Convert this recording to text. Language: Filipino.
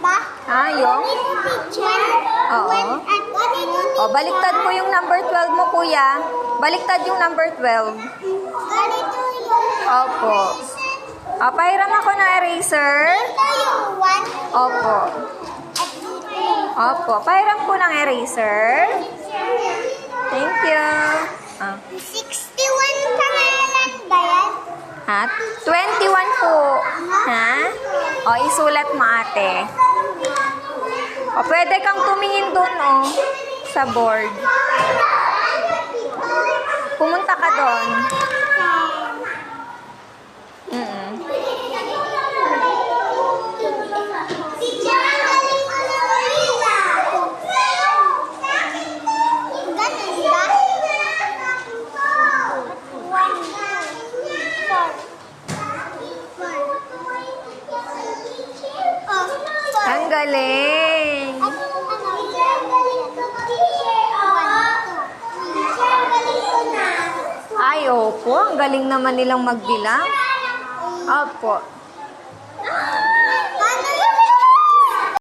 ba? Yung? Teacher. Oo. O, baliktad mo yung number 12 mo, kuya. Baliktad yung number 12. Ganito yung... Opo. O, pahiram ako ng eraser. Ito yung 1. Opo. At dito yung... Opo. Pahiram po ng eraser. Thank you. 61 pangalan ba yan? Ha? 21 po. Ha? O, isulat mo, ate. O, pwede kang tumingin dun, sa board. Pumunta ka doon. Teacher, ang galing ko na Marina. Ganun ba? 1, 4. Ang galing. Ay, opo. Ang galing naman nilang magbilang. Opo.